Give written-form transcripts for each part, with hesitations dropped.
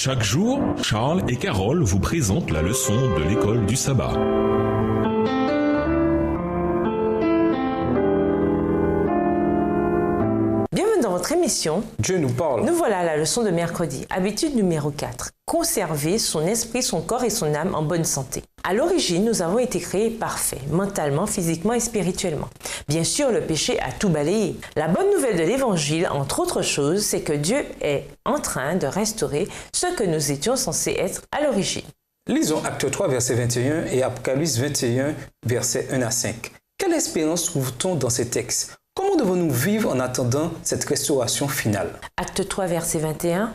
Chaque jour, Charles et Carole vous présentent la leçon de l'école du sabbat. Bienvenue dans votre émission Dieu nous parle. Nous voilà à la leçon de mercredi. Habitude numéro 4. Conserver son esprit, son corps et son âme en bonne santé. À l'origine, nous avons été créés parfaits, mentalement, physiquement et spirituellement. Bien sûr, le péché a tout balayé. La bonne nouvelle de l'Évangile, entre autres choses, c'est que Dieu est en train de restaurer ce que nous étions censés être à l'origine. Lisons Acte 3, verset 21 et Apocalypse 21, verset 1 à 5. Quelle espérance trouve-t-on dans ces textes? Comment devons-nous vivre en attendant cette restauration finale? Acte 3, verset 21.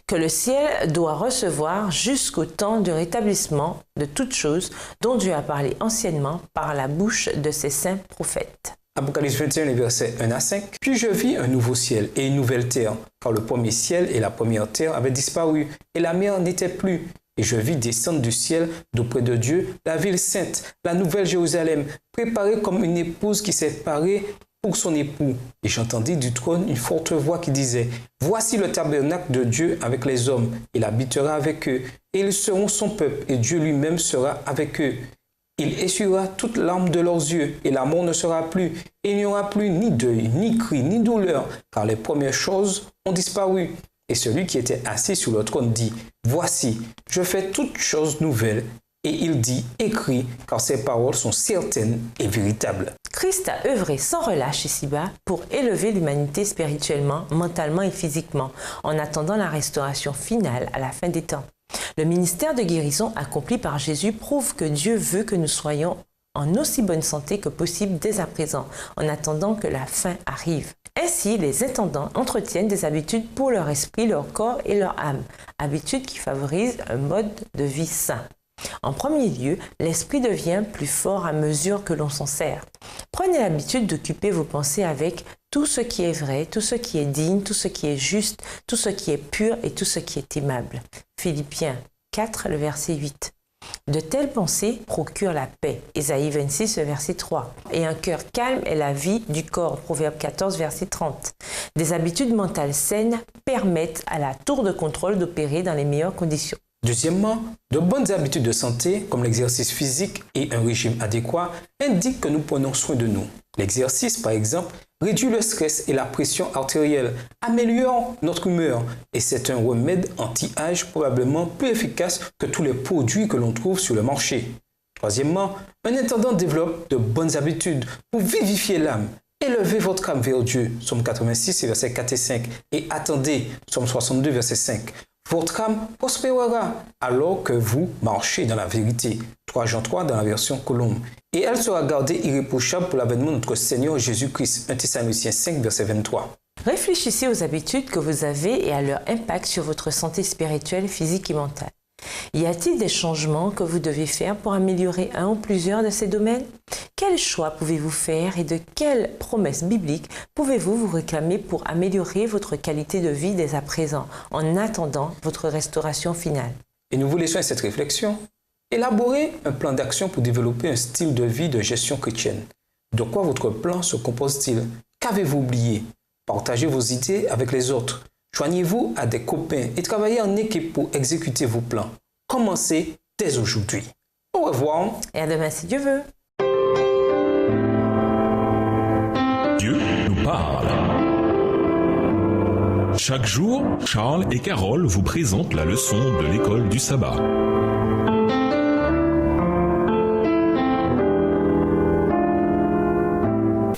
Que le ciel doit recevoir jusqu'au temps du rétablissement de toutes choses dont Dieu a parlé anciennement par la bouche de ses saints prophètes. Apocalypse 21, les versets 1 à 5. Puis je vis un nouveau ciel et une nouvelle terre, car le premier ciel et la première terre avaient disparu, et la mer n'était plus. Et je vis descendre du ciel, d'auprès de Dieu, la ville sainte, la nouvelle Jérusalem, préparée comme une épouse qui s'est parée pour son époux. Et j'entendis du trône une forte voix qui disait: Voici le tabernacle de Dieu avec les hommes, il habitera avec eux, et ils seront son peuple, et Dieu lui-même sera avec eux. Il essuiera toute larme de leurs yeux, et la mort ne sera plus, et il n'y aura plus ni deuil, ni cri, ni douleur, car les premières choses ont disparu. Et celui qui était assis sur le trône dit: Voici, je fais toutes choses nouvelles. Et il dit: Écris, car ces paroles sont certaines et véritables. Christ a œuvré sans relâche ici-bas pour élever l'humanité spirituellement, mentalement et physiquement, en attendant la restauration finale à la fin des temps. Le ministère de guérison accompli par Jésus prouve que Dieu veut que nous soyons en aussi bonne santé que possible dès à présent, en attendant que la fin arrive. Ainsi, les intendants entretiennent des habitudes pour leur esprit, leur corps et leur âme, habitudes qui favorisent un mode de vie sain. En premier lieu, l'esprit devient plus fort à mesure que l'on s'en sert. Prenez l'habitude d'occuper vos pensées avec tout ce qui est vrai, tout ce qui est digne, tout ce qui est juste, tout ce qui est pur et tout ce qui est aimable. Philippiens 4, le verset 8. De telles pensées procurent la paix. Ésaïe 26, le verset 3. Et un cœur calme est la vie du corps. Proverbe 14, verset 30. Des habitudes mentales saines permettent à la tour de contrôle d'opérer dans les meilleures conditions. Deuxièmement, de bonnes habitudes de santé, comme l'exercice physique et un régime adéquat, indiquent que nous prenons soin de nous. L'exercice, par exemple, réduit le stress et la pression artérielle, améliore notre humeur, et c'est un remède anti-âge probablement plus efficace que tous les produits que l'on trouve sur le marché. Troisièmement, un intendant développe de bonnes habitudes pour vivifier l'âme. Élevez votre âme vers Dieu, Psaume 86, versets 4 et 5, et attendez, Psaume 62, verset 5. Votre âme prospérera alors que vous marchez dans la vérité. 3 Jean 3 dans la version Colombe. Et elle sera gardée irréprochable pour l'avènement de notre Seigneur Jésus-Christ. 1 Thessaloniciens 5, verset 23. Réfléchissez aux habitudes que vous avez et à leur impact sur votre santé spirituelle, physique et mentale. Y a-t-il des changements que vous devez faire pour améliorer un ou plusieurs de ces domaines? Quels choix pouvez-vous faire et de quelles promesses bibliques pouvez-vous vous réclamer pour améliorer votre qualité de vie dès à présent, en attendant votre restauration finale? Et nous vous laissons cette réflexion. Élaborez un plan d'action pour développer un style de vie de gestion chrétienne. De quoi votre plan se compose-t-il? Qu'avez-vous oublié? Partagez vos idées avec les autres. Joignez-vous à des copains et travaillez en équipe pour exécuter vos plans. Commencez dès aujourd'hui. Au revoir. Et à demain si Dieu veut. Dieu nous parle. Chaque jour, Charles et Carole vous présentent la leçon de l'école du sabbat.